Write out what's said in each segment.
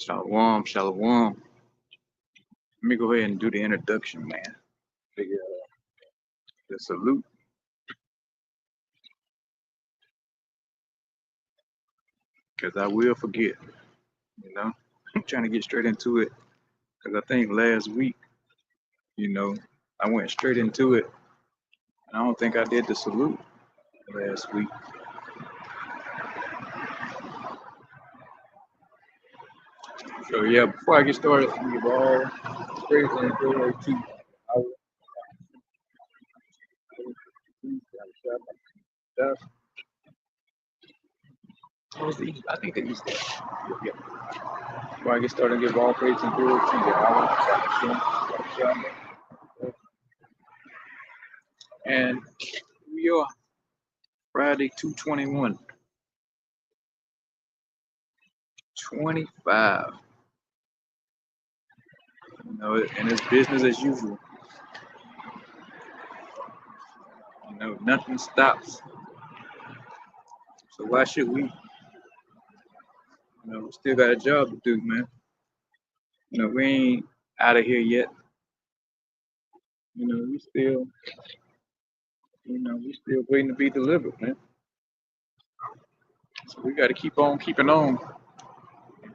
Shalom, shalom. Let me go ahead and do the introduction, man. The salute, because I will forget. You know, I'm trying to get straight into it, because I think last week, you know, I went straight into it, and I don't think I did the salute last week. So yeah, before I get started, we give all praise and glory to our I think the East. Yeah. Before I get started, give all praise and glory to Yahweh. And we are Friday 2/21, 25. You know, and it's business as usual. You know, nothing stops. So why should we? You know, we still got a job to do, man. You know, we ain't out of here yet. You know, we still waiting to be delivered, man. So we got to keep on keeping on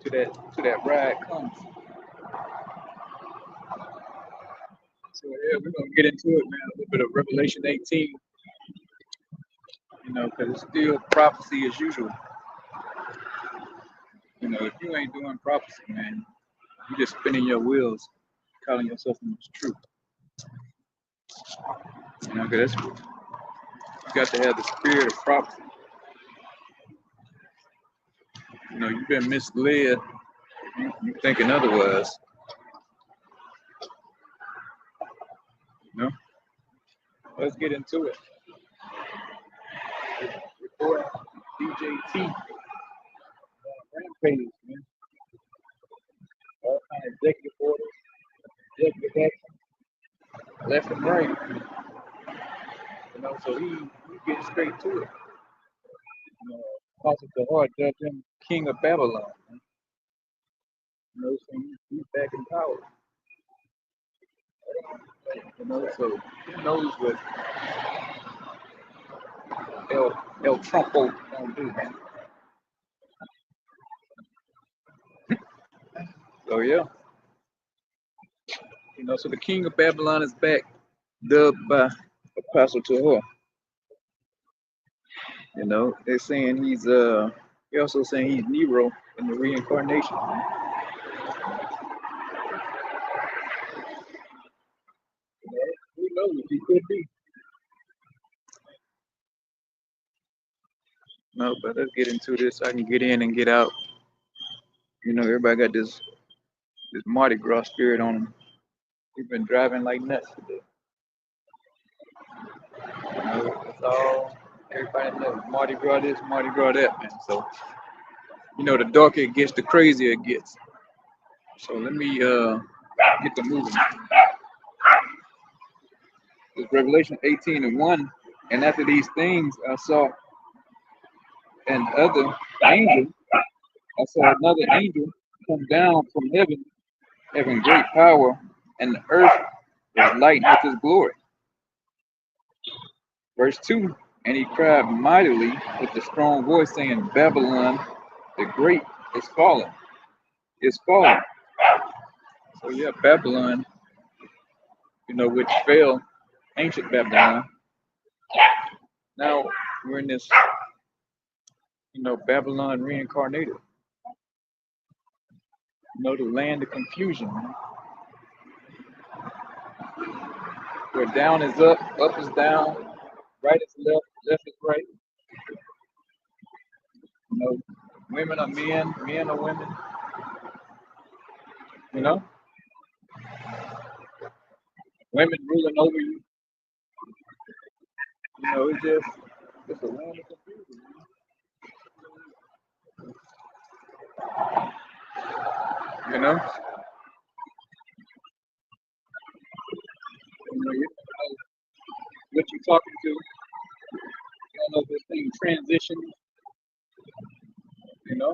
till that ride comes. So yeah, we're gonna get into it, man. A little bit of Revelation 18. You know, because it's still prophecy as usual. You know, if you ain't doing prophecy, man, you just spinning your wheels, calling yourself the most truth. You know, because you got to have the spirit of prophecy. You know, you've been misled. You thinking otherwise. You know, let's get into it. Before DJT rampage, man. All kind of executive orders, executive action, left and right. You know, so he getting straight to it. You know, Apostle Jahar judged him king of Babylon. Man. You know, so he's back in power. You know, so who knows what El Trumpo gonna do, man. So yeah, you know, so the king of Babylon is back, dubbed by Apostle Jahar. You know, they're saying they're also saying he's Nero in the reincarnation. You know, who knows? He could be. No, but let's get into this. I can get in and get out. You know, everybody got this Mardi Gras spirit on them. We've been driving like nuts today. You know, it's all everybody knows. Mardi Gras this, Mardi Gras that, man. So, you know, the darker it gets, the crazier it gets. So let me get the moving. It's Revelation 18:1. And after these things I saw another angel. I saw another angel come down from heaven, having great power, and the earth was lightened with his glory. Verse 2, and he cried mightily with a strong voice, saying, Babylon the great is fallen, is fallen. So yeah, Babylon, you know, which fell, ancient Babylon. Now we're in this, you know, Babylon reincarnated. You know, the land of confusion, where down is up is down, right is left, left is right. You know, women are men, men are women. You know, women ruling over you. You know, it's a land of confusion. You know, you don't know what you're talking to. You don't know if this thing transitions. You know,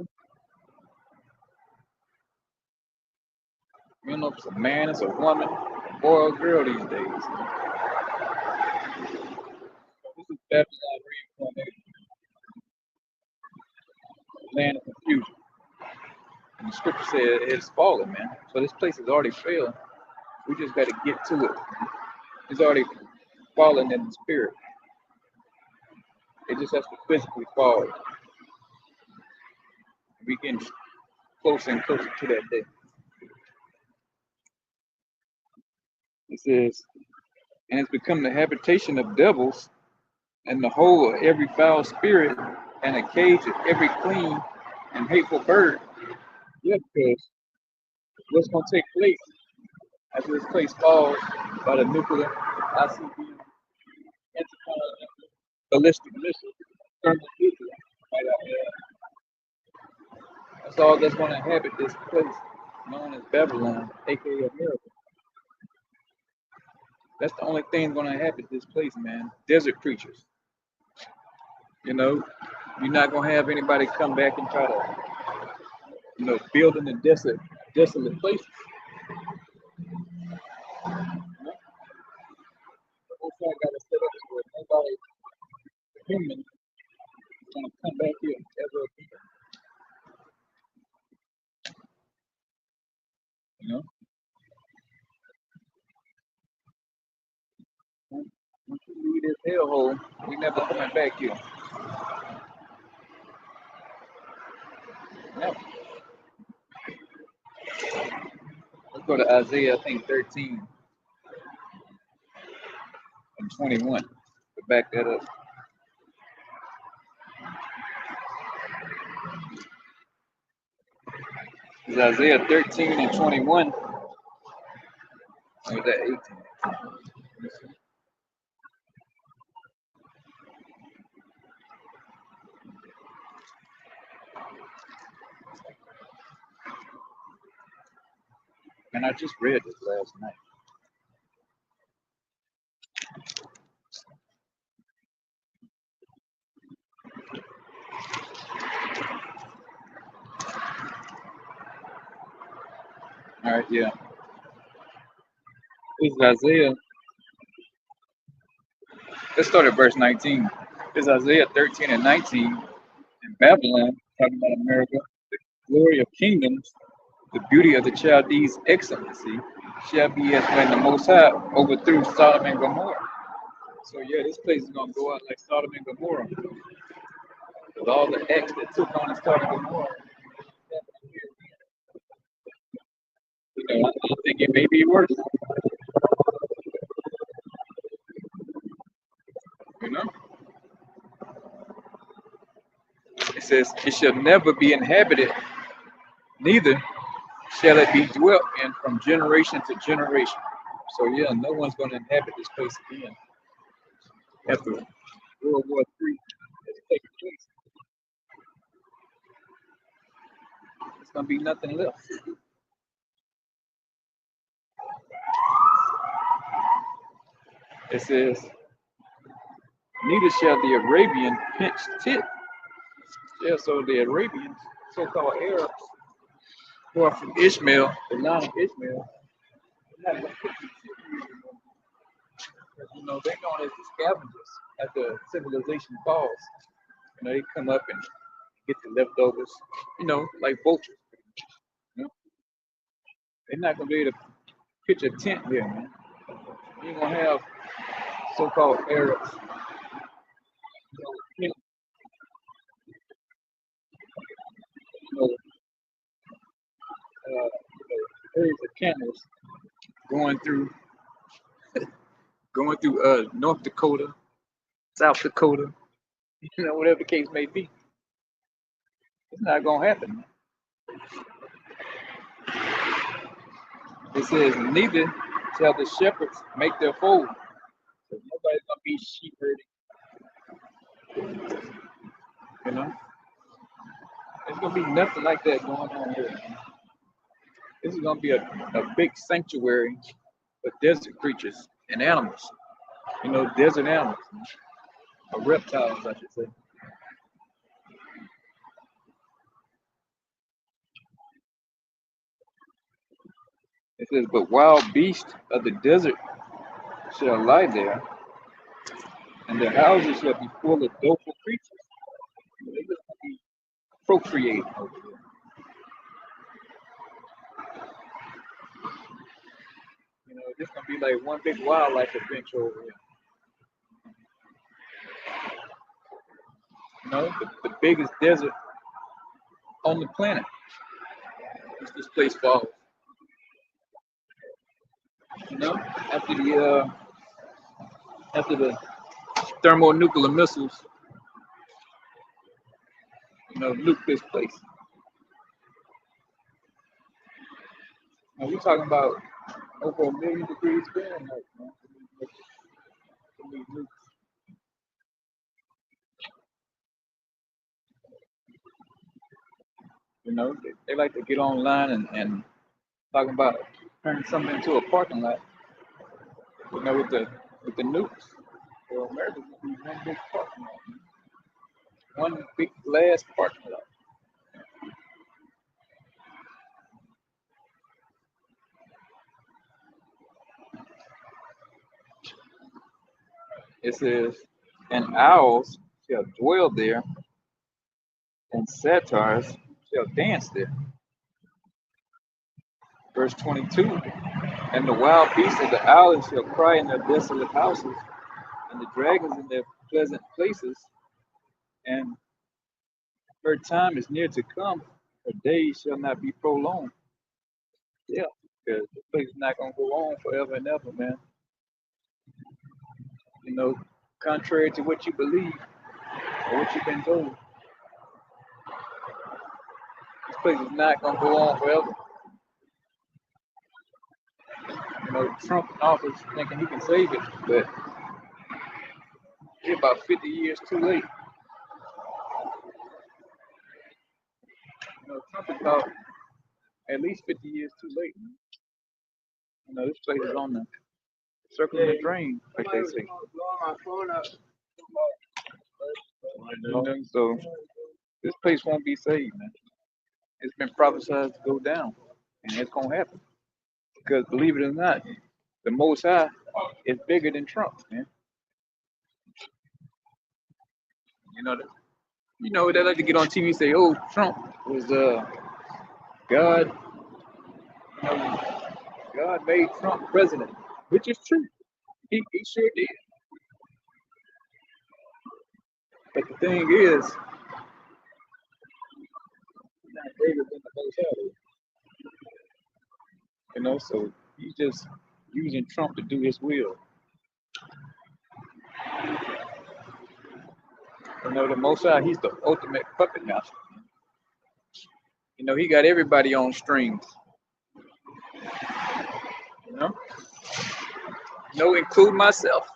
You don't know if it's a man, it's a woman, a boy or girl these days. So this is Babylon reincarnated, land of confusion. And the scripture said it's fallen, man. So this place has already failed. We just got to get to it. It's already fallen in the spirit. It just has to physically fall. We getting closer and closer to that day. It says, and it's become the habitation of devils and the hole of every foul spirit and a cage of every clean and hateful bird. Yeah, because what's going to take place after this place falls by the nuclear, ICBM, intercontinental, ballistic missile, thermonuclear, right out there. That's all that's going to inhabit this place known as Babylon, aka America. That's the only thing going to inhabit this place, man. Desert creatures. You know, you're not going to have anybody come back and try to, build in the desolate places. Also, I got to set up where nobody human is going to come back here ever again. You know, once you leave this hellhole, we never coming back here. Never. Let's go to Isaiah, I think 13 and 21 to back that up. It's Isaiah 13 and 21. Or was that 18? And I just read this last night. All right, yeah. This is Isaiah. Let's start at verse 19. This is Isaiah 13 and 19. In Babylon, talking about America, the glory of kingdoms, the beauty of the Chaldees' excellency, shall be as when the Most High overthrew Sodom and Gomorrah. So yeah, this place is gonna go out like Sodom and Gomorrah. With all the acts that took on Sodom and Gomorrah. I think it may be worse. You know? It says, it shall never be inhabited, neither shall it be dwelt in from generation to generation. So yeah, no one's gonna inhabit this place again after World War III has taken place. It's gonna be nothing left. It says, neither shall the Arabian pinch tit. Yeah, so the Arabians, so-called Arabs, who are from Ishmael, the line of Ishmael, they're not gonna pinch tit anymore. They're known as the scavengers after civilization falls. They come up and get the leftovers, like vultures. You know? They're not gonna be able to pitch a tent here, man. You're gonna have so-called Arabs, you know, herds of camels going through North Dakota, South Dakota, whatever the case may be. It's not gonna happen. It says, neither shall the shepherds make their fold. So nobody's gonna be sheep herding. There's gonna be nothing like that going on here. This is gonna be a big sanctuary for desert creatures and animals. Desert animals, or reptiles, I should say. It says, but wild beasts of the desert shall lie there, and their houses shall be full of doleful creatures. They're just gonna be procreating over there. It's gonna be like one big wildlife adventure over here. The biggest desert on the planet is this place falls. After the thermonuclear missiles, nuke this place. Now we're talking about over 1,000,000 degrees Fahrenheit, man. For these nukes. They like to get online and talk about turning something into a parking lot. With the nukes. So America's gonna be one big parking lot. One big glass parking lot. It says, and owls shall dwell there, and satyrs shall dance there. Verse 22, and the wild beasts of the islands shall cry in their desolate houses, and the dragons in their pleasant places, and her time is near to come, her days shall not be prolonged. Yeah, because the place is not going to go on forever and ever, man. Contrary to what you believe or what you've been told, this place is not going to go on forever. Trump in office thinking he can save it, but it's about 50 years too late. Trump is about at least 50 years too late. This place is on the circle of the drain, like they say. So this place won't be saved, man. It's been prophesied to go down, and it's gonna happen. Because believe it or not, the Most High is bigger than Trump, man. They like to get on TV and say, "Oh, Trump was God." God made Trump president, which is true. He sure did. But the thing is, he's not bigger than the Most High. So he's just using Trump to do his will. The Most High, he's the ultimate puppet master. He got everybody on strings. Include myself.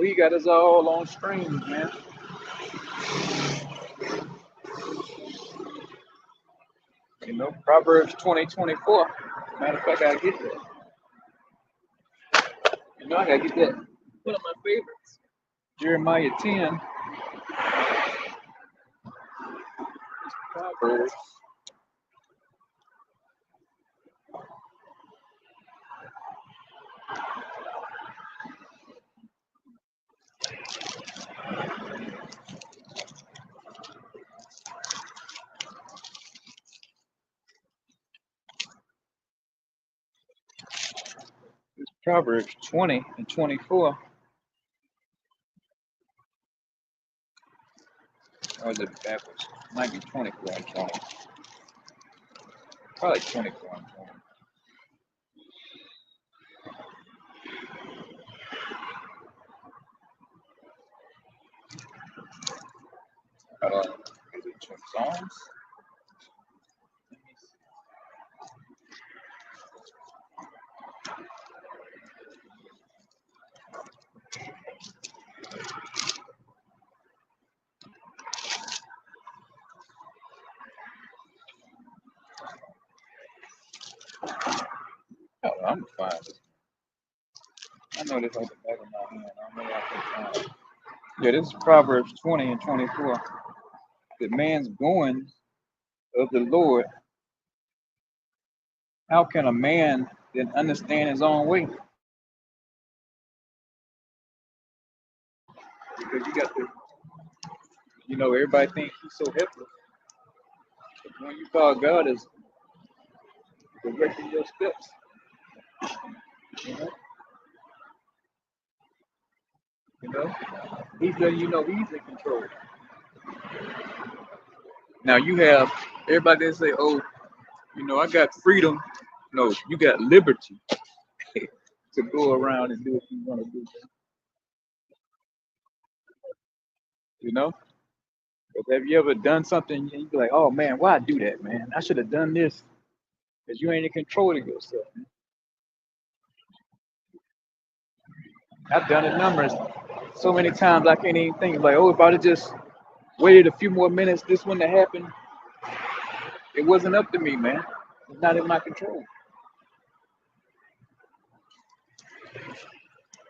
He got us all on strings, man. Proverbs 20:24. Matter of fact, I gotta get that. I gotta get that. One of my favorites. Jeremiah 10. Proverbs. It's Proverbs 20 and 24. Or is it backwards? Might be 24 and 20. Probably 24 and 20. Is it Psalms? Oh, I'm fine. I know this on the back of my hand. I don't know if I can find it. Yeah, this is Proverbs 20 and 24. The man's goings of the Lord, how can a man then understand his own way? Because you got to, everybody thinks he's so helpless. But when you call God is directing your steps, you know, you know, he's letting you know he's in control. Now you have everybody that say, "Oh, I got freedom." No, you got liberty to go around and do what you want to do. You know, but have you ever done something and you be like, "Oh man, why I do that, man? I should have done this." Because you ain't in control of yourself. Man. I've done it numbers so many times I can't even think. Like, oh, if I'd have just waited a few more minutes, this wouldn't have happened. It wasn't up to me, man. It's not in my control.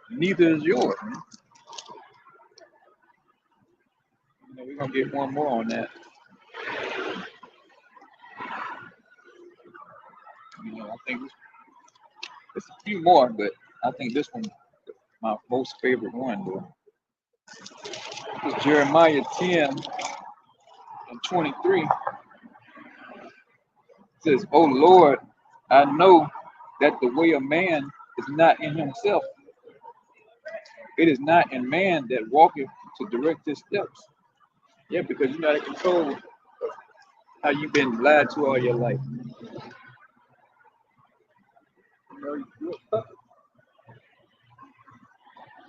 Neither is yours. Man. We're gonna get one more on that. I think it's a few more, but I think this one my most favorite one, though. It's Jeremiah 10 and 23. It says, "O Lord, I know that the way of man is not in himself. It is not in man that walketh to direct his steps." Yeah, because you're not in control of how you've been lied to all your life.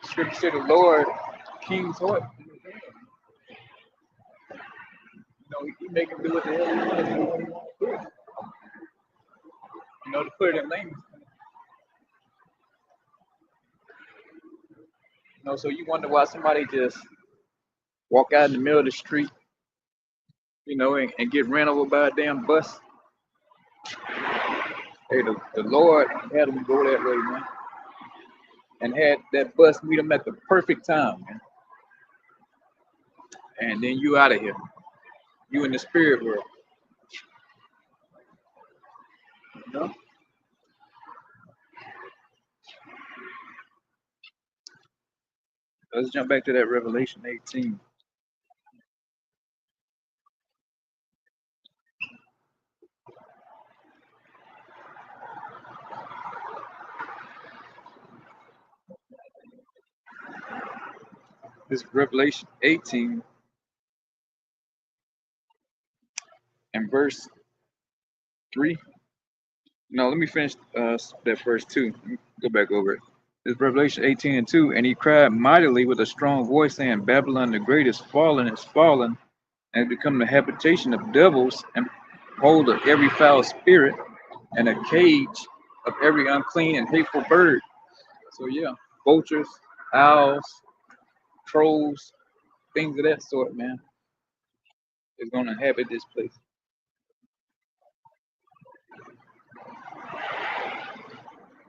Scripture said the Lord, King's heart. He make him do what the hell he wants to do when he wants to do it. To put it in language. So you wonder why somebody just walk out in the middle of the street, and get ran over by a damn bus. Hey, the Lord had them go that way, man. And had that bus meet them at the perfect time, man. And then you out of here. You in the spirit world. Let's jump back to that Revelation 18. This Revelation 18 and verse 3. No, let me finish that verse 2. Let me go back over it. This Revelation 18 and 2. "And he cried mightily with a strong voice, saying, Babylon the great is fallen, and has become the habitation of devils, and hold of every foul spirit, and a cage of every unclean and hateful bird." So yeah, vultures, owls, trolls, things of that sort, man, is going to inhabit this place.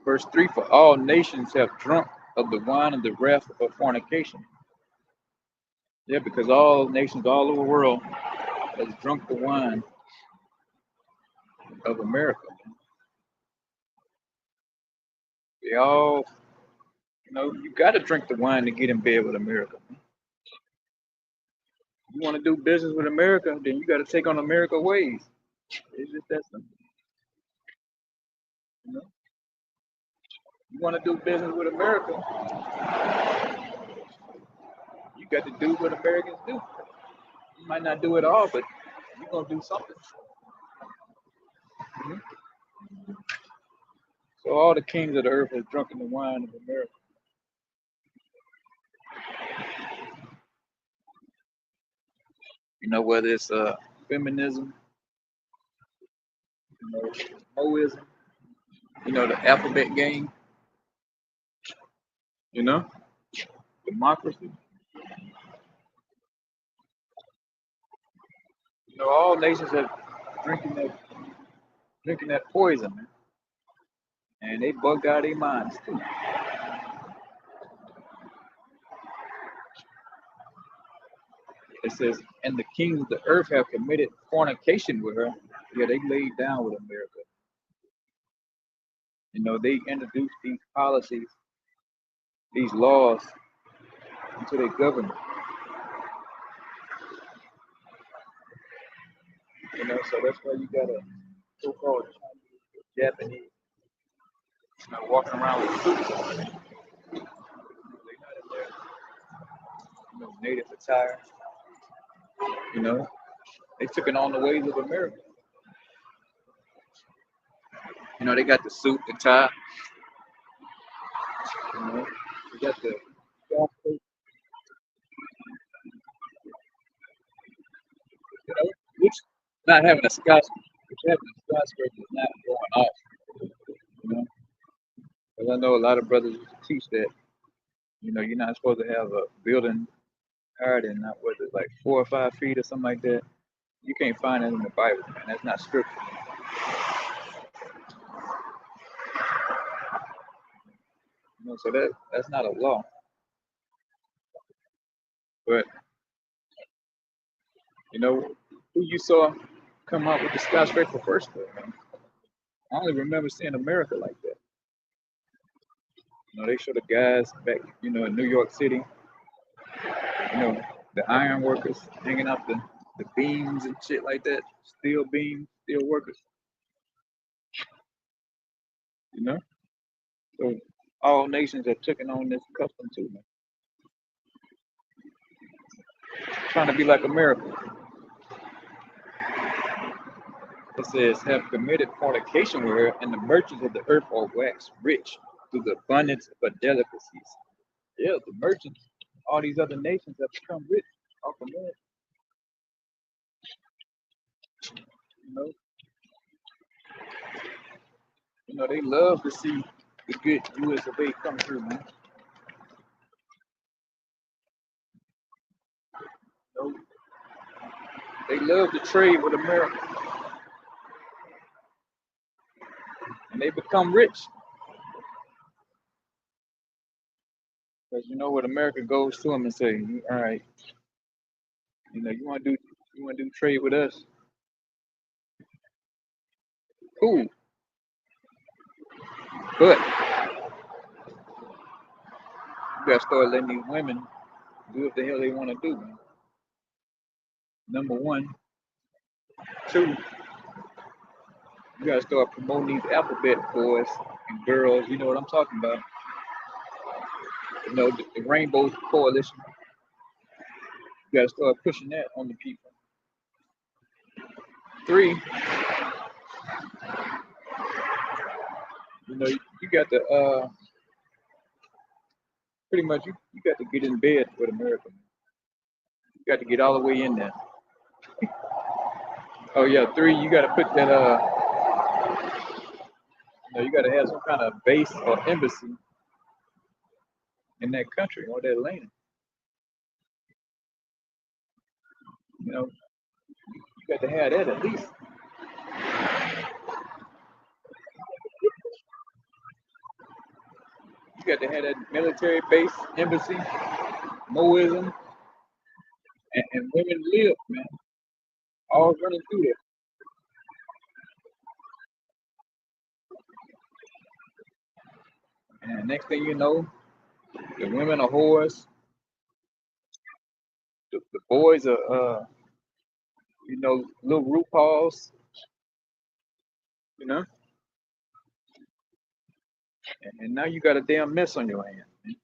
Verse 3, "For all nations have drunk of the wine of the wrath of fornication." Yeah, because all nations all over the world has drunk the wine of America. They all, you got to drink the wine to get in bed with America. You want to do business with America, then you got to take on America ways. It's just that simple. You want to do business with America, you got to do what Americans do. You might not do it all, but you're going to do something. So all the kings of the earth have drunken the wine of America. Whether it's feminism, Moism, the alphabet game, democracy. All nations are drinking that poison, man. And they bug out their minds too. It says, and the kings of the earth have committed fornication with her. Yeah, they laid down with America. They introduced these policies, these laws into their government. So that's why you got a so-called Chinese, Japanese, walking around with suits on. They're not in their, native attire. They took it on the ways of America. They got the suit, the tie. They got the which not having a skyscraper is not going off. Because I know a lot of brothers used to teach that. You're not supposed to have a building higher than not whether it's like 4 or 5 feet or something like that. You can't find that in the Bible, man. That's not scripture. So that's not a law. But who you saw come out with the skyscraper first, though, man? I only remember seeing America like that. They show the guys back, in New York City. The iron workers hanging up the beams and shit like that. Steel beams, steel workers. So all nations have taken on this custom too, man. Trying to be like America. It says, have committed fornication with her, and the merchants of the earth are waxed rich through the abundance of her delicacies. Yeah, the merchants, all these other nations have become rich off of America. They love to see the good US of A come through, man. They love to trade with America. And they become rich. Because what America goes to them and say, all right, you want to do trade with us? Cool. But you gotta start letting these women do what the hell they want to do, man. Number one. 2, you gotta start promoting these alphabet boys and girls. You know what I'm talking about. The Rainbow Coalition. You gotta start pushing that on the people. 3, you got to pretty much you got to get in bed with America. You got to get all the way in there. Oh yeah, 3, you got to put that you got to have some kind of base or embassy in that country or that land. You got to have that at least. You got to have that military base, embassy, Moism, and women live, man. All running through there. And next thing you know, the women are whores. The boys are, little RuPauls. And now you got a damn mess on your hands.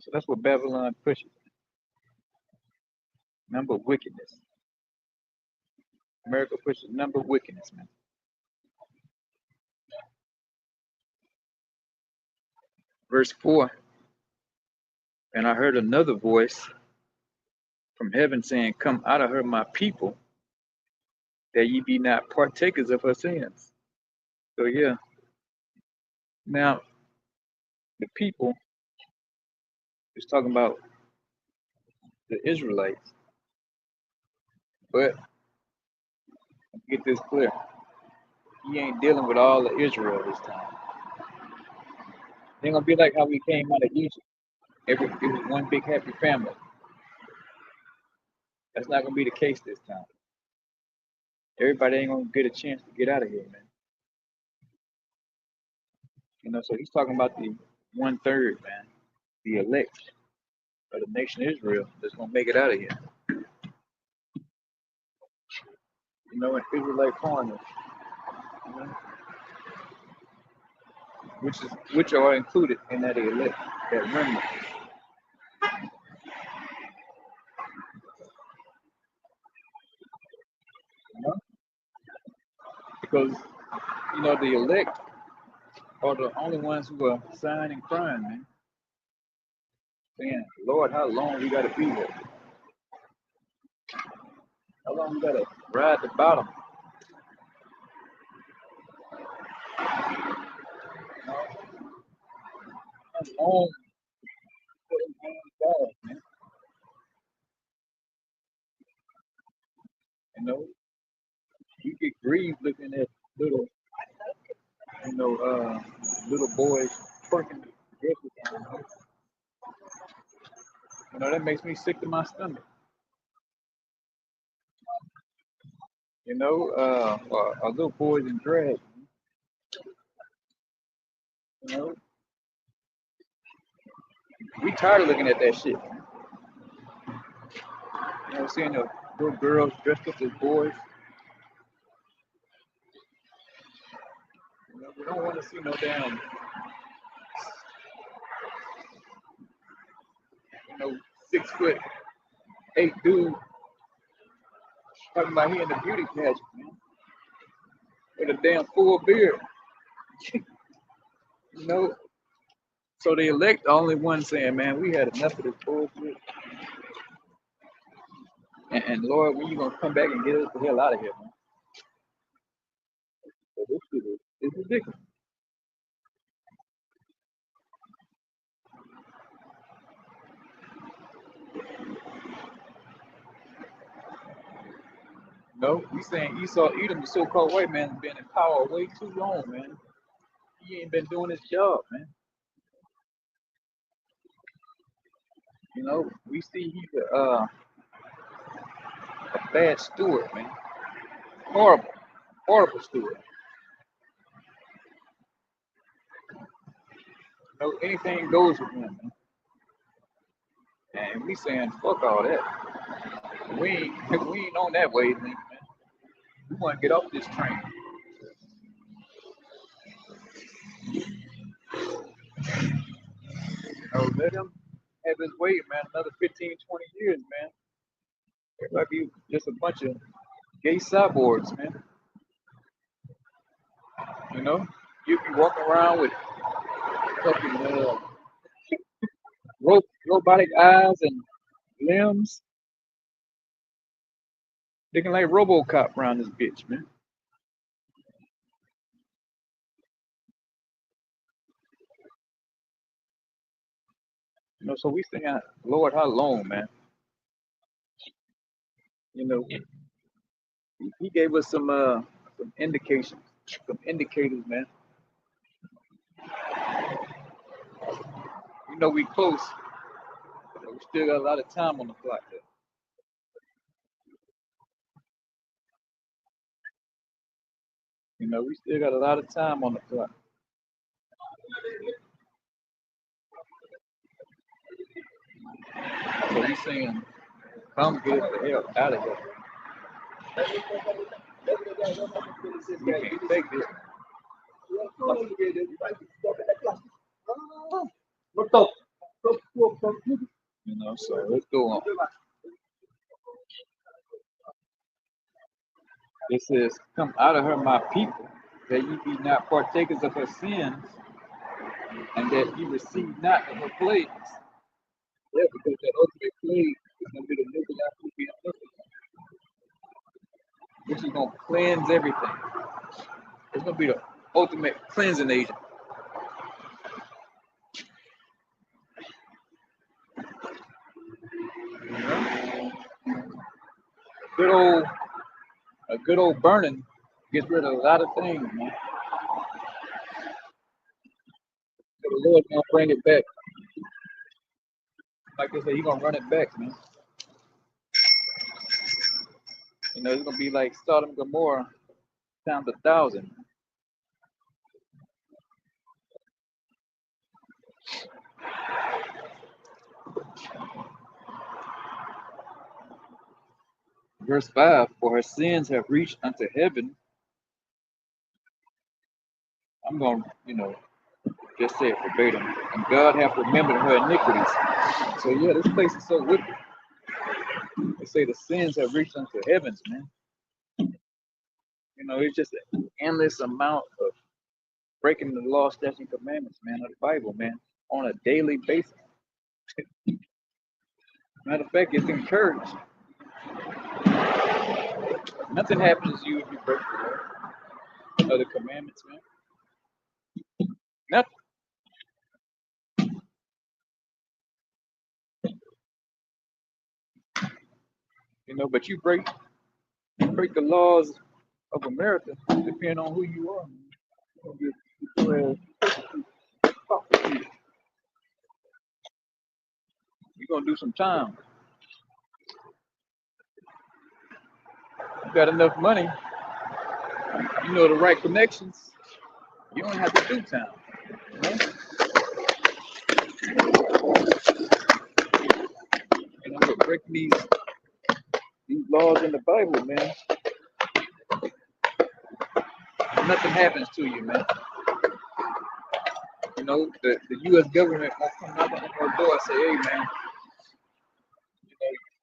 So that's what Babylon pushes. Number of wickedness. America pushes number of wickedness, man. Verse 4. And I heard another voice from heaven saying, come out of her, my people, that ye be not partakers of her sins. So yeah. Now, the people is talking about the Israelites. But get this clear. He ain't dealing with all of Israel this time. It ain't gonna be like how we came out of Egypt. it was one big happy family. That's not gonna be the case this time. Everybody ain't gonna get a chance to get out of here, man. So he's talking about the 1/3, man, the elect of the nation of Israel that's gonna make it out of here. And Israelite foreigners, you know, which are included in that elect, that remnant. You know? Because the elect are the only ones who are sighing and crying, man. Saying, Lord, how long we gotta be here? How long we gotta ride the bottom? You know? How long for them hands God, man? You get grieved looking at little, you know, uh, little boys twerking the dresses on. That makes me sick to my stomach. Little boys in drag. You know, we tired of looking at that shit. Seeing the little girls dressed up as boys. We don't want to see no damn, 6'8" dude talking about he in the beauty pageant, man, with a damn full beard. you know. So the elect the only one saying, man, we had enough of this bullshit. And Lord, when you gonna come back and get us the hell out of here, man? So this shit is ridiculous. We saying Esau Edom, the so-called white man, has been in power way too long, man. He ain't been doing his job, man. We see he's a bad steward, man. Horrible, horrible steward. Anything goes with him, man. And we saying fuck all that. We ain't on that wavelength, man. We want to get off this train. Let him have his way, man. Another 15, 20 years, man. It might be just a bunch of gay cyborgs, man. You be walking around with fucking robotic eyes and limbs, looking like RoboCop around this bitch, man. So we sing, Lord, how long, man? He gave us some indications, some indicators, man. We close. But we still got a lot of time on the clock there. We still got a lot of time on the clock. So we saying, come get us the hell out of here. We can't take this. So let's go on. It says, come out of her, my people, that ye be not partakers of her sins, and that ye receive not of her plagues. Yeah, because that ultimate plague is going to be the nuclear, which is going to cleanse everything. It's going to be the ultimate cleansing agent. A good old burning gets rid of a lot of things, man. So the Lord's gonna bring it back. Like I said, he gonna run it back, man. You know, it's gonna be like Sodom and Gomorrah times 1,000. Verse 5, for her sins have reached unto heaven. I'm gonna, just say it verbatim. And God hath remembered her iniquities. So yeah, this place is so wicked. They say the sins have reached unto heavens, man. You know, it's just an endless amount of breaking the law, statutes, and commandments, man, of the Bible, man, on a daily basis. Matter of fact, it's encouraged. Nothing happens to you if you break the law of the commandments, man. Nothing. You know, but you break the laws of America, depending on who you are. You're gonna do some time. You got enough money, you know the right connections. You don't have to do time. You know, but breaking these laws in the Bible, man. Nothing happens to you, man. You know, the U.S. government won't come knocking on your door and say, hey, man,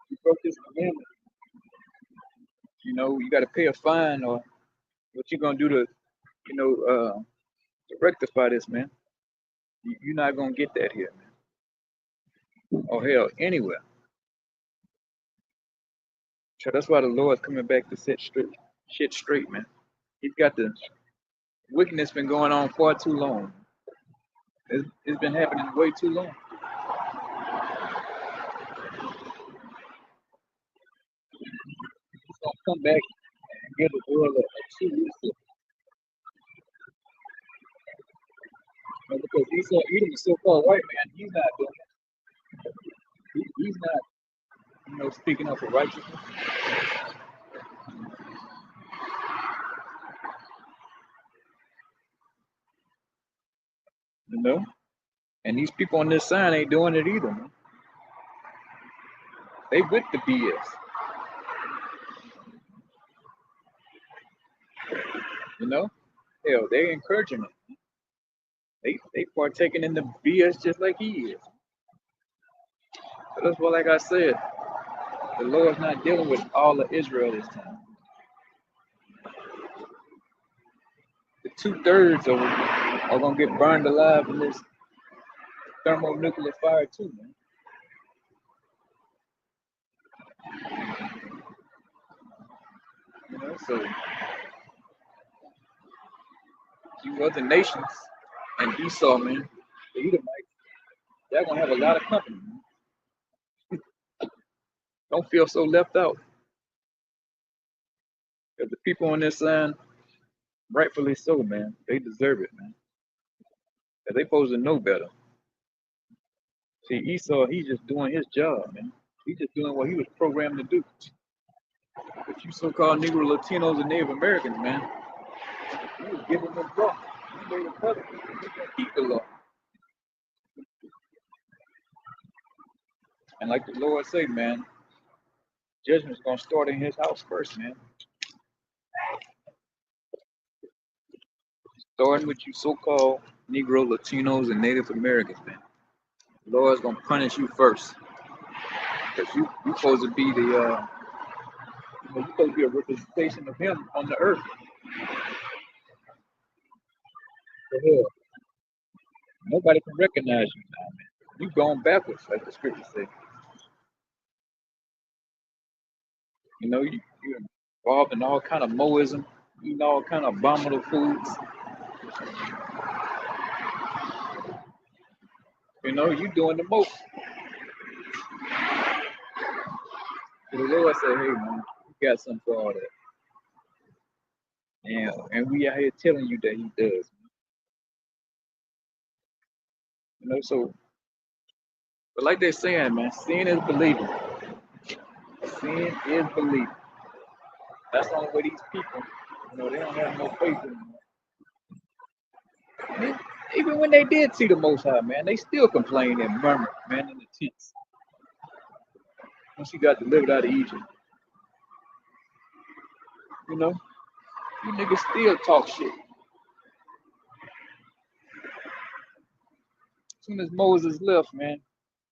you broke this commandment. You know, you got to pay a fine or what you going to do to rectify this, man. You're not going to get that here, man. Or hell, anywhere. So that's why the Lord's coming back to set shit straight, man. He's got the wickedness been going on far too long. It's been happening way too long. He's gonna come back and give the world a true reset. Because Esau, Edom is so-called white man, he's not doing it. He's not, speaking up for righteousness. You know, and these people on this sign ain't doing it either, man. They with the BS. You know, hell, they encouraging it. They partaking in the BS just like he is. So that's why, like I said, the Lord's not dealing with all of Israel this time. The 2/3 of them are gonna get burned alive in this thermonuclear fire too, man. You know, so you other nations and Esau, man, the Edomites, they're gonna have a lot of company, man. Don't feel so left out. Because the people on this side, rightfully so, man, they deserve it, man. Because they supposed to know better. See, Esau, he's just doing his job, man. He's just doing what he was programmed to do. But you so-called Negro Latinos and Native Americans, man, you was giving them law. You made a covenant. You gonna keep the law. And like the Lord say, man, judgment's gonna start in his house first, man. Starting with you so-called Negro, Latinos, and Native Americans, man. The Lord's gonna punish you first. Because you supposed to be you're supposed to be a representation of him on the earth. For hell, nobody can recognize you now, man. You going backwards, like the scripture says. You know, you're involved in all kind of Moism, eating all kind of abominable foods. You know, you doing the most. So the Lord said, hey man, you got something for all that. And we out here telling you that he does. You know, so But like they're saying, man, seeing is believing. Seeing is believing. That's the only way these people, they don't have no faith anymore. Man, even when they did see the Most High, man, they still complained and murmured, man, in the tents. Once he got delivered out of Egypt, you know, you niggas still talk shit. As soon as Moses left, man,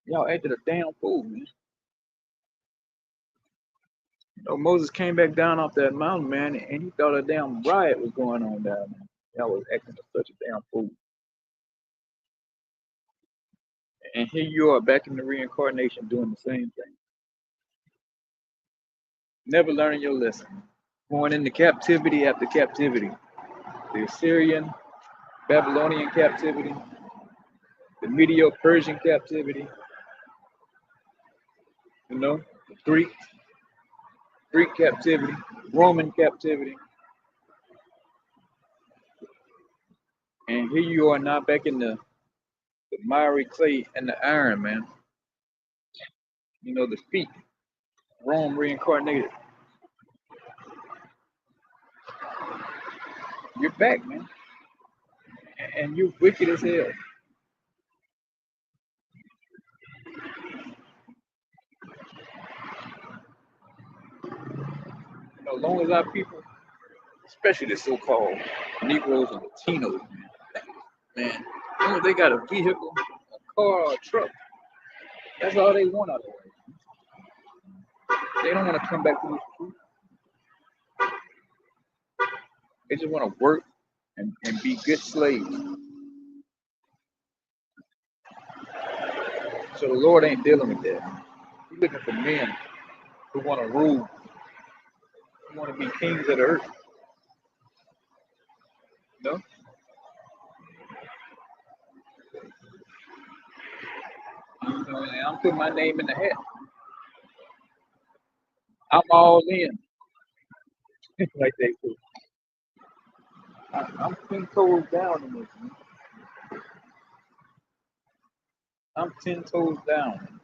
y'all acted a damn fool, man. Moses came back down off that mountain, man, and he thought a damn riot was going on down there. Y'all was acting such a damn fool. And here you are back in the reincarnation doing the same thing. Never learning your lesson. Going into captivity after captivity. The Assyrian, Babylonian captivity, the Medo-Persian captivity, the Greek captivity, Roman captivity. And here you are now back in the miry clay and the iron, man. The feet. Rome reincarnated. You're back, man. And you're wicked as hell. As long as our people, especially the so-called Negroes and Latinos, man, as long as they got a vehicle, a car, or a truck, that's all they want out of life. They don't want to come back to the street. They just want to work and be good slaves. So the Lord ain't dealing with that. He's looking for men who want to rule, who want to be kings of the earth. I'm putting my name in the hat. I'm all in, like they say. I'm 10 toes down in this, man. I'm 10 toes down.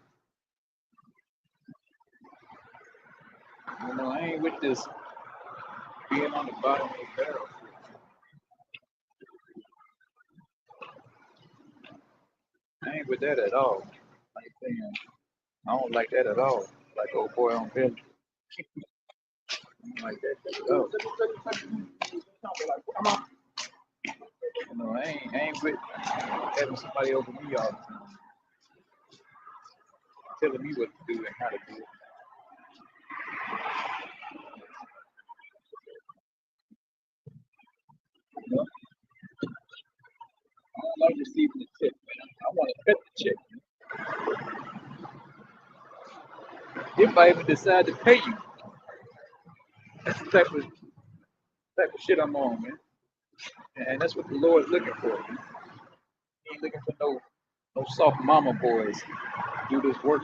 I ain't with this being on the bottom of the barrel. I ain't with that at all. Like saying, I don't like that at all. Like old boy on Billy. I don't like that at all. I ain't with having somebody over me all the time, telling me what to do and how to do it. I don't like receiving the check, man. I want to cut the check. If I even decide to pay you, that's the type of shit I'm on, man. And that's what the Lord's looking for. Man. He ain't looking for no soft mama boys to do this work.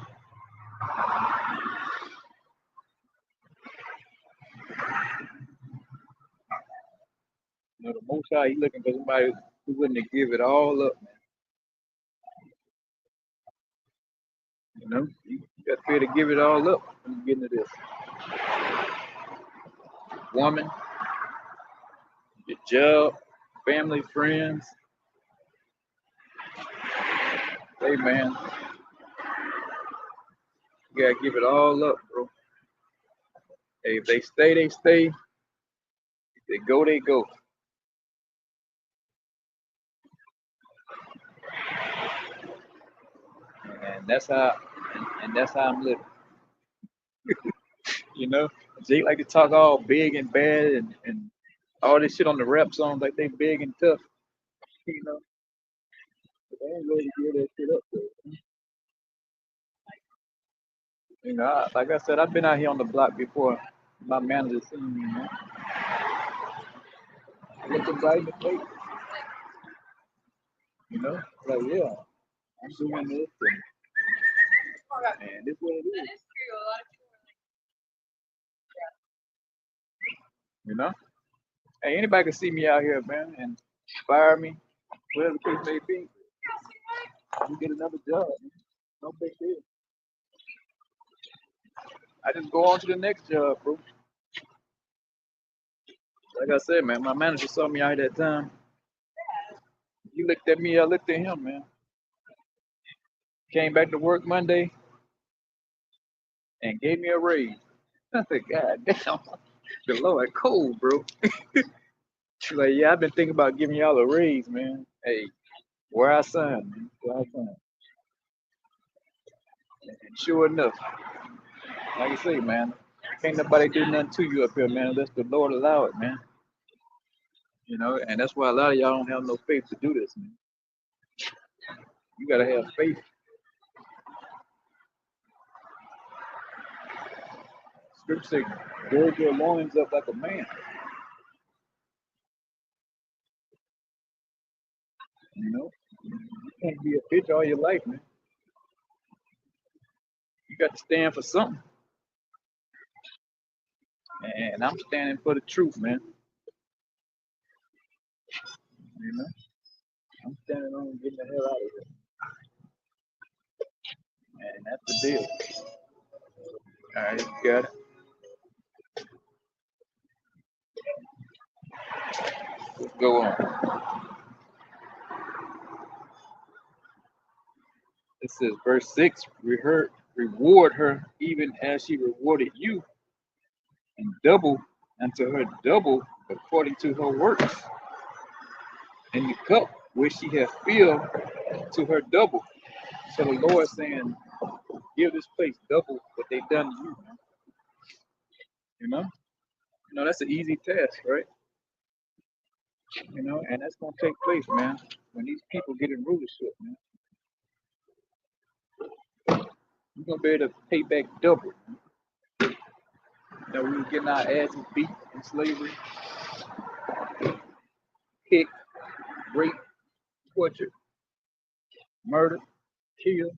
The Most High, he looking for somebody who willing to give it all up, man. You got to be able to give it all up when you get into this. Woman, your job, family, friends. Hey, man, you got to give it all up, bro. Hey, if they stay, they stay. If they go, they go. And that's how I'm living. Jake like to talk all big and bad and all this shit on the rap songs like they big and tough. But they ain't ready to give that shit up, though. Like I said, I've been out here on the block before. My manager seen me, man. Look them right in the face. Like, yeah, I'm doing this. And this is what it is. Hey, anybody can see me out here, man, and fire me, whatever the case may be. You get another job. Man. No big deal. I just go on to the next job, bro. Like I said, man, my manager saw me out that time. He looked at me, I looked at him, man. Came back to work Monday and gave me a raise. I said, God damn, the Lord cold, bro. She's like, yeah, I've been thinking about giving y'all a raise, man. Hey, where I signed, man. Where I signed. And sure enough, like I say, man, can't nobody do nothing to you up here, man, unless the Lord allow it, man. You know, and that's why a lot of y'all don't have no faith to do this, man. You gotta have faith. Scripture says, gird your loins up like a man. You know, you can't be a bitch all your life, man. You got to stand for something. And I'm standing for the truth, man. You know, I'm standing on getting the hell out of here. And that's the deal. All right, you got it. Let's go on. It says, verse 6, reward her even as she rewarded you, and double unto her double according to her works. And the cup which she has filled to her double. So the Lord saying, give this place double what they done to you, man. You know? You know, that's an easy task, right? You know, and that's gonna take place, man, when these people get in rulership, man. You're gonna be able to pay back double. You know, we were getting our asses beat in slavery, kicked, raped, tortured, murdered, killed.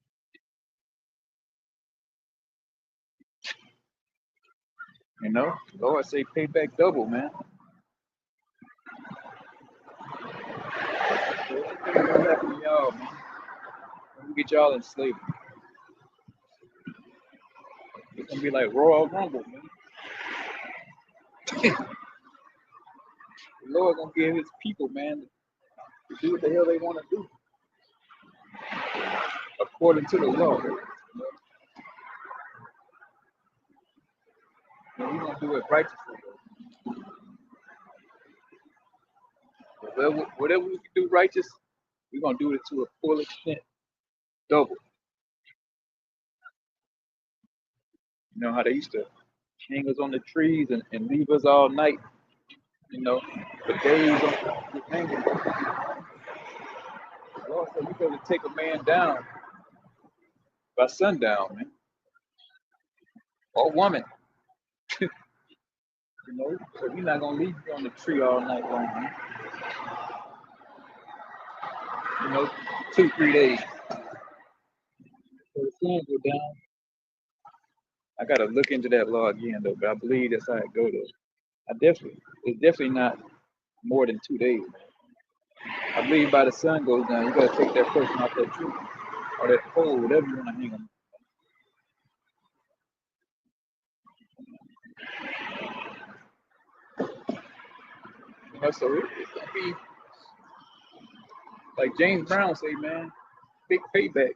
You know, the Lord say pay back double, man. So what's gonna happen to y'all, man? When we get y'all in slavery, it's gonna be like Royal Rumble, man. The Lord gonna give his people, man, to do what the hell they want to do according to the law. You know, and we're gonna do it righteously. Whatever we can do righteous, we're gonna do it to a full extent, double. You know how they used to hang us on the trees and leave us all night, you know, for days on just hanging. The Lord said we better take a man down by sundown, man, or woman. You know, so we're not gonna leave you on the tree all night long, man. You know, 2, 3 days. So the sun go down. I gotta look into that law again though, but I believe that's how it goes though. It's definitely not more than 2 days, man. I believe by the sun goes down, you gotta take that person off that tree or that pole, whatever you wanna hang them. You know, so it's gonna be like James Brown say, man, big payback.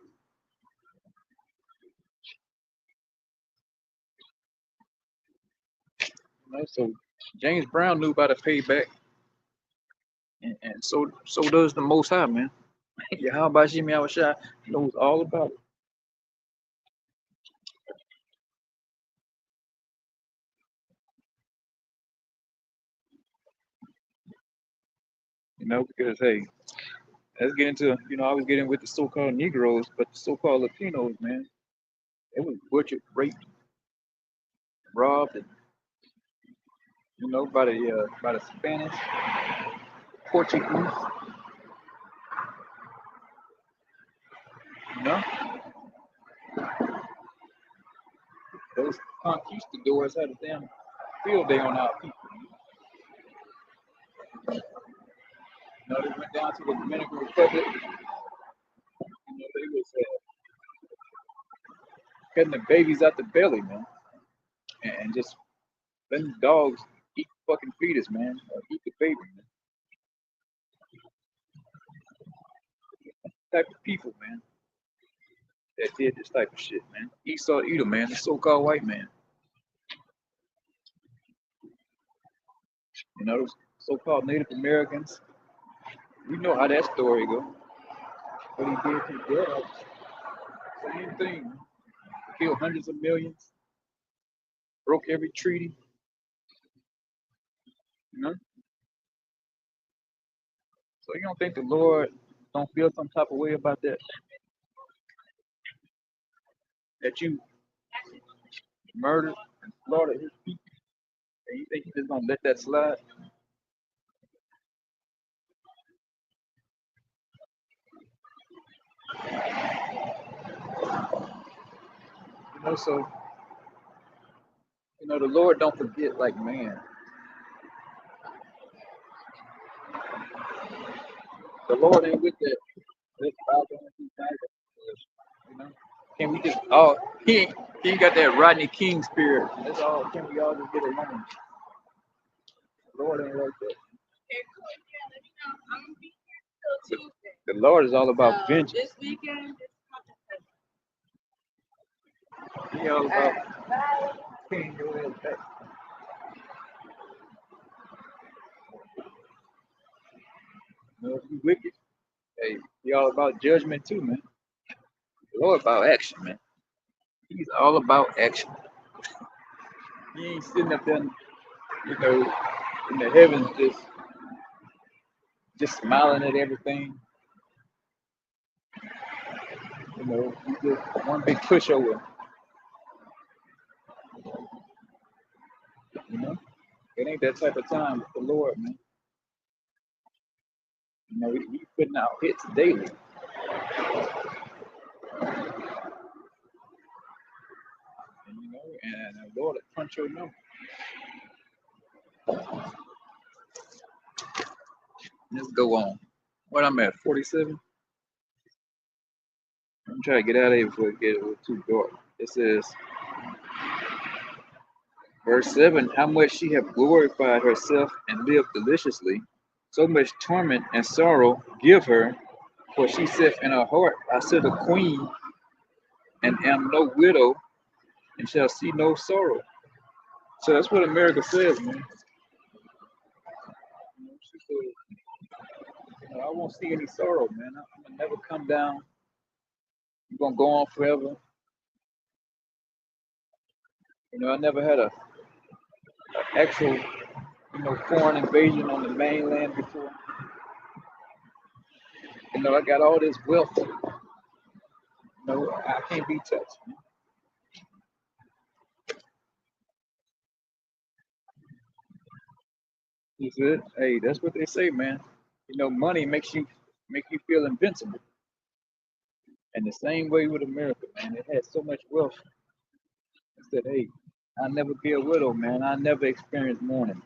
You know, so James Brown knew about a payback, and so does the Most High, man. Yeah, how about Jimmy Awashai knows all about it. You know, because hey, let's get into, you know, I was getting with the so-called Negroes, but the so-called Latinos, man, they was butchered, raped, robbed, and you know, by the Spanish, Portuguese, you know, those conquistadors had a damn field day on our people. You know, they went down to the Dominican Republic. You know, they was cutting the babies out the belly, man, and just letting dogs eat the fucking fetus, man, or eat the baby, man. Type of people, man, that did this type of shit, man. Esau Edom, man, the so-called white man. You know, those so-called Native Americans. We know how that story goes. What he did to the drugs, same thing. Killed hundreds of millions, broke every treaty. You know, so you don't think the Lord don't feel some type of way about that? That you murdered and slaughtered his people, and you think he's just gonna let that slide? You know, so you know the Lord don't forget like man. The Lord ain't with that. Let's bow down to you know. Can we just he ain't got that Rodney King spirit. That's all. Can we all just get along? The Lord ain't like that. The Lord is all about vengeance. This weekend, he all about paying your ass back. You know, if you wicked, hey, he all about judgment too, man. The Lord about action, man. He's all about action. He ain't sitting up there, you know, in the heavens just smiling at everything. You know, he's just one big pushover. You know, it ain't that type of time with the Lord, man. You know, he's putting out hits daily. And, you know, and the Lord will punch your number. Let's go on. What I'm at, 47? I'm trying to get out of here before it gets a little too dark. It says, verse 7, how much she have glorified herself and lived deliciously, so much torment and sorrow give her, for she saith in her heart, I sit a queen and am no widow and shall see no sorrow. So that's what America says, man. She said, I won't see any sorrow, man. I'm gonna never come down. I'm gonna go on forever. You know, I never had a actual, foreign invasion on the mainland before. You know, I got all this wealth. You know, I can't be touched, man. He said, hey, that's what they say, man. You know, money make you feel invincible. And the same way with America, man. It had so much wealth. I said, hey, I'll never be a widow, man. I never experience mourning.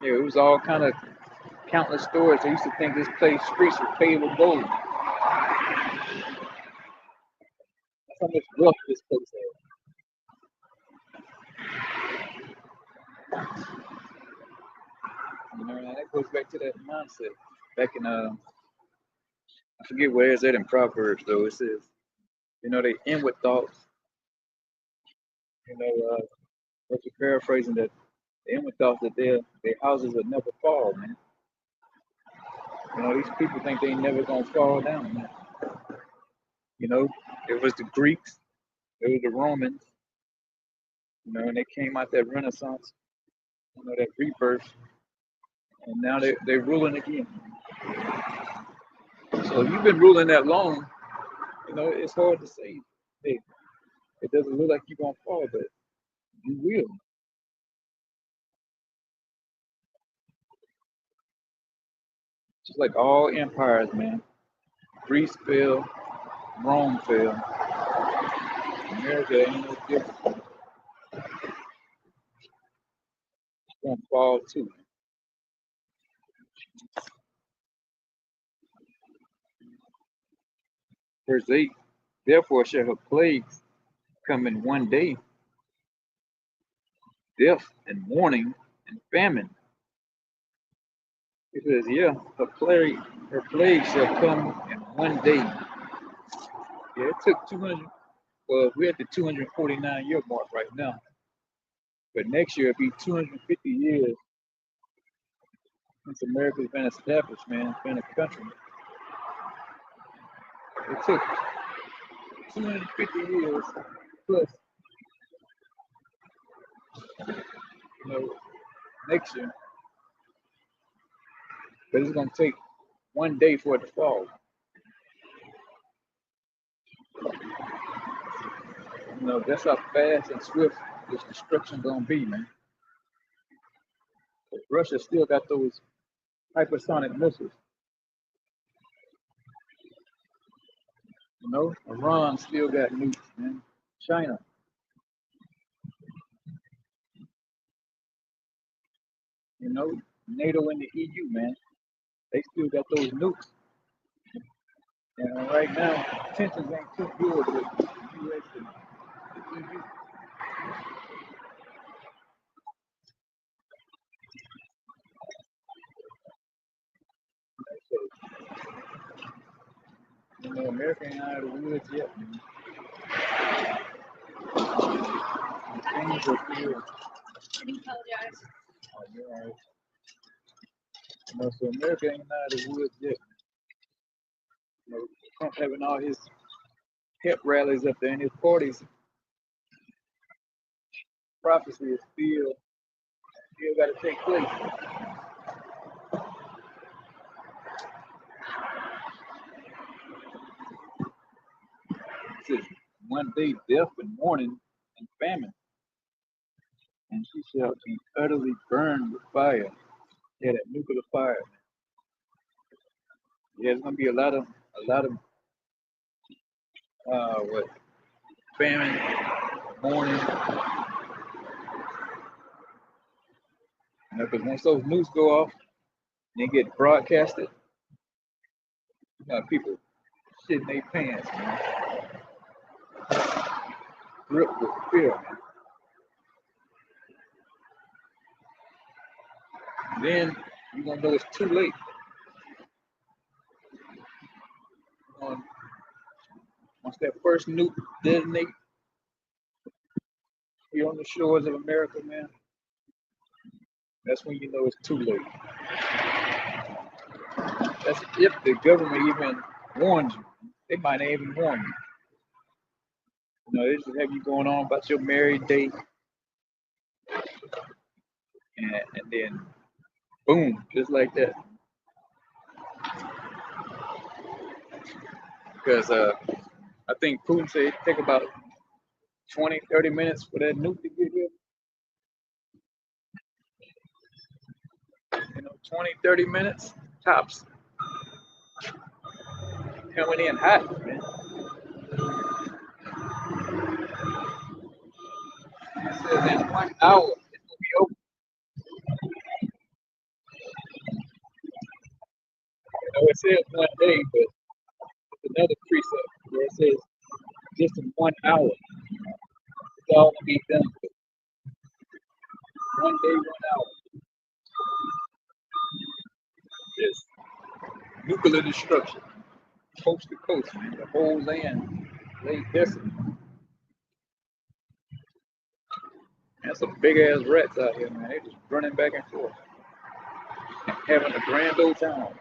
Yeah, it was all kind of countless stories. I used to think this place streets were paved with gold. That's how much wealth this place had. You know, and that goes back to that mindset. Back in I forget where it's at in Proverbs though. It says, you know, they inward thoughts. You know, what's you paraphrasing that the inward thoughts that their houses will never fall, man. You know, these people think they never gonna fall down, man. You know, it was the Greeks, it was the Romans, you know, and they came out that Renaissance, you know, that rebirth, and now they're ruling again. So if you've been ruling that long, you know, it's hard to say, hey, it doesn't look like you're gonna fall, but you will. Just like all empires, man. Greece fell, Rome fell, America ain't no different. It's gonna fall too. Verse 8. Therefore shall her plagues come in one day, death and mourning and famine. It says, yeah, her plague shall come in one day. Yeah, it took 200. Well, we're at the 249-year mark right now. But next year it'll be 250 years since America's been established, man. It's been a country. It took 250 years plus, you know, next year. But it's gonna take one day for it to fall. You know, that's how fast and swift this destruction gonna be, man. But Russia still got those hypersonic missiles. You know, Iran still got nukes, man. China, you know, NATO and the EU, man, they still got those nukes. And right now, tensions ain't too good with the US and the EU. So, you know, America ain't out of the woods yet, man. Things are still, oh, you're all right. You know, so America ain't out of the woods yet. You know, Trump having all his pep rallies up there in his parties, prophecy is still got to take place. It says, one day death and mourning and famine, and she shall be utterly burned with fire. Yeah, that nuclear fire. Yeah, it's gonna be a lot of what famine, mourning. You know, because once those nukes go off, and they get broadcasted, you know, people shitting their pants, man, gripped with fear, man. Then you're gonna know it's too late. Um, Once that first nuke detonate here on the shores of America, man, that's when you know it's too late. That's if the government even warns you. They might not even warn you. You know, they just have you going on about your married day, and then boom, just like that. Because I think Putin said it take about 20, 30 minutes for that nuke to get here. You know, 20, 30 minutes tops. Coming in hot, man. It says in 1 hour it's gonna be over. You know, it says one day, but it's another precept where it says just in 1 hour it's all gonna be done. With. One day, 1 hour. Just nuclear destruction, coast to coast, man. The whole land laid desolate. There's some big ass rats out here, man. They just running back and forth, having a grand old time.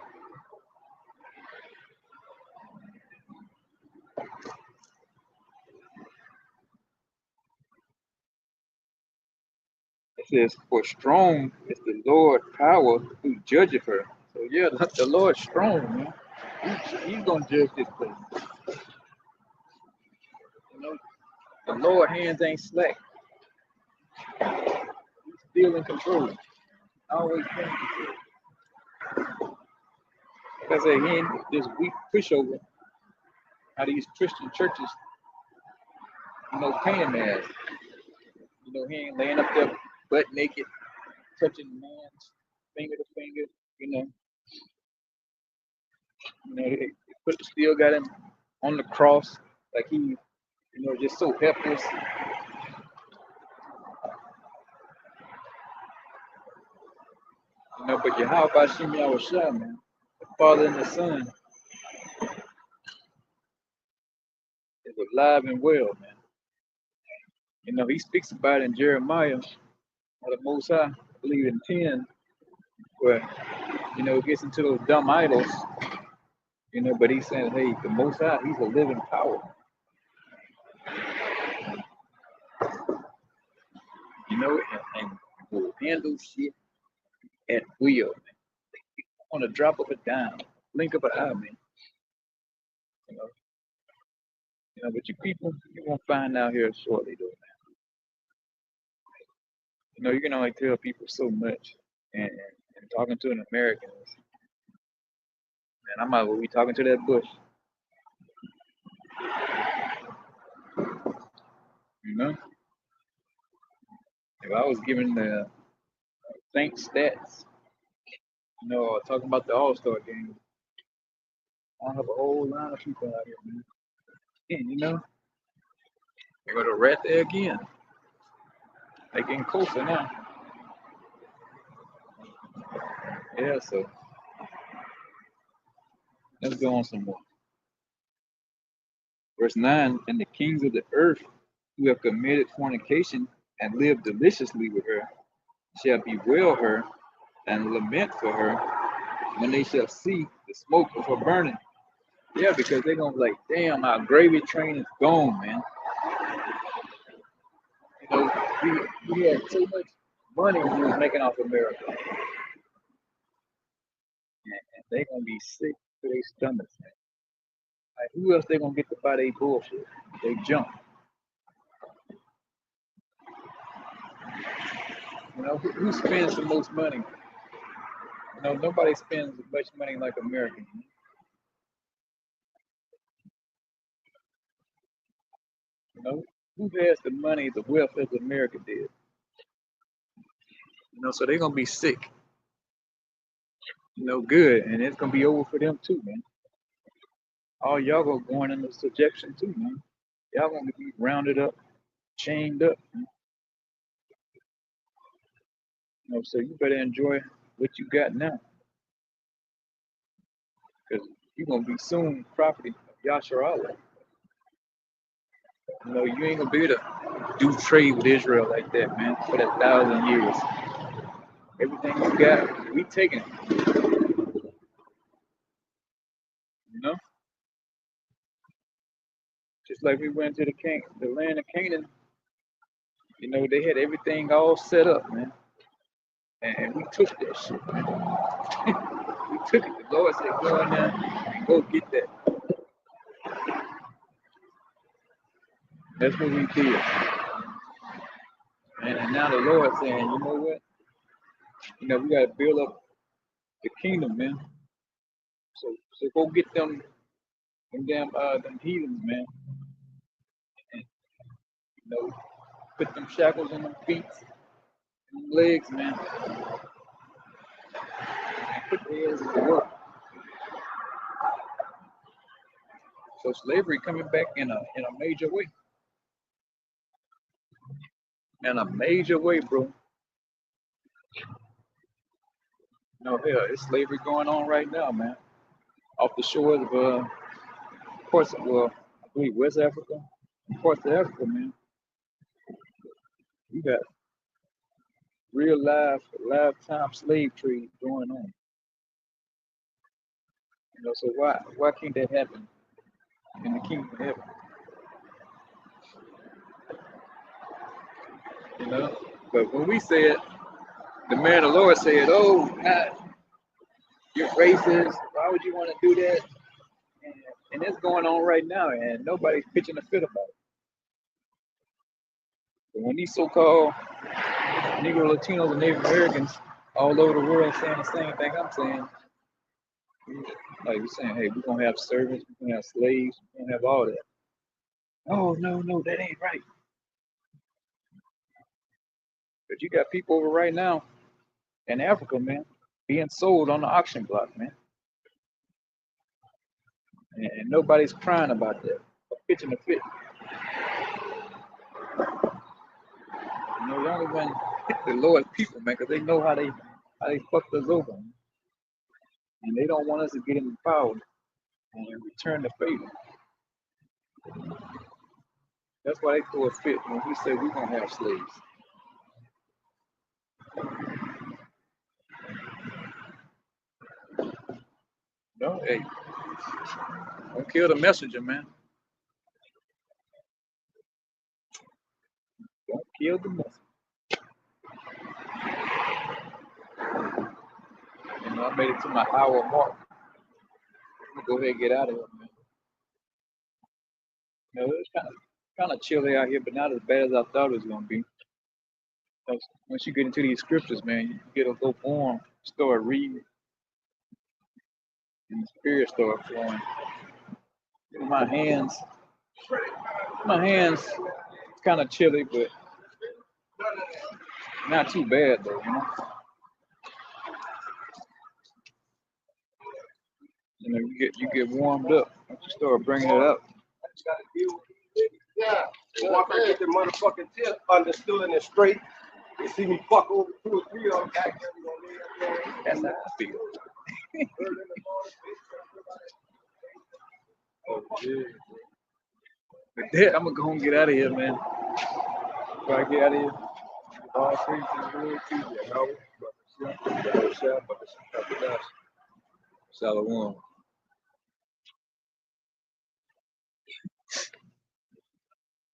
It says, "For strong is the Lord power who judgeth her." So yeah, the Lord's strong, man. He's gonna judge this place. You know, the Lord hands ain't slack. He's still in control. Always been in control. Like I said, he ain't this weak pushover. How these Christian churches, you know, paying their ass. You know, he ain't laying up there butt naked, touching man's finger to finger. You know, they still got him on the cross like he, just so helpless. But Yahweh Bashim Yahushua, man, the Father and the Son, is alive and well, man. He speaks about it in Jeremiah, or the Most High, I believe in 10, where, it gets into those dumb idols, but he's saying, hey, the Most High, he's a living power. And will handle shit at will, man. On a drop of a dime, blink of an eye, man. But you people, you're gonna find out here shortly, though, man. You can only tell people so much, and talking to an American, man, I might as well be talking to that bush. If I was given the Saint stats, talking about the All-Star game, I have a whole line of people out here, man. And they're gonna rat there again. They're getting closer now. Yeah, so let's go on some more. Verse 9, and the kings of the earth who have committed fornication and lived deliciously with her shall bewail her and lament for her when they shall see the smoke of her burning. Yeah, because they're gonna be like, damn, our gravy train is gone, man. We had so much money we was making off America. And they're gonna be sick to their stomachs, man. Like, who else they gonna get to buy their bullshit? They junk. Who spends the most money? Nobody spends as much money like Americans. Who has the money, the wealth as America did? So they're gonna be sick. Good, and it's gonna be over for them too, man. All y'all gonna going into subjection too, man. Y'all gonna be rounded up, chained up. So you better enjoy what you got now, because you're gonna be soon property of Yasser Allah. You ain't gonna be able to do trade with Israel like that, man, for 1,000 years. Everything you got, we taking it. Just like we went to the land of Canaan, they had everything all set up, man. And we took that shit, man. We took it. The Lord said, go in there and go get that. That's what we did. And now the Lord saying, you know what? We got to build up the kingdom, man. So go get them damn them heathens, man. And put them shackles on them feet, them legs, man. And put their heads to work. So slavery coming back in a major way. In a major way, bro. Hell, it's slavery going on right now, man. Off the shores of parts of, I believe West Africa, parts of Africa, man. You got real lifetime slave trade going on. So why can't that happen in the kingdom of heaven? But when we said, the man of the Lord said, oh, God, you're racist. Why would you want to do that? And it's going on right now, and nobody's pitching a fit about it. But when these so-called Negro, Latinos, and Native Americans all over the world saying the same thing I'm saying, like you're saying, hey, we're going to have servants, we're going to have slaves, we're going to have all that. Oh, no, that ain't right. But you got people over right now in Africa, man, being sold on the auction block, man. And nobody's crying about that. pitching a fit. You know, they only want the Lord's people, man, because they know how they fucked us over, and they don't want us to get in power and return the favor. That's why they throw a fit when we say we're gonna have slaves. No, hey, don't kill the messenger, man. Don't kill the messenger. You know, I made it to my hour mark. I'm gonna go ahead and get out of here, man. You know, it's kind of chilly out here, but not as bad as I thought it was gonna be. Once you get into these scriptures, man, you get a little warm, start reading, and the spirit start flowing. My hands, it's kind of chilly, but not too bad though, you know. You know, you get warmed up once you start bringing it up. Yeah, once I get the motherfucking tip understood and straight, you see me fuck over 2 or 3 of them. That's how I feel. Oh, yeah. But that, I'm gonna go and get out of here, man. Before I get out of here, all praise to the Lord Jesus. Shalom.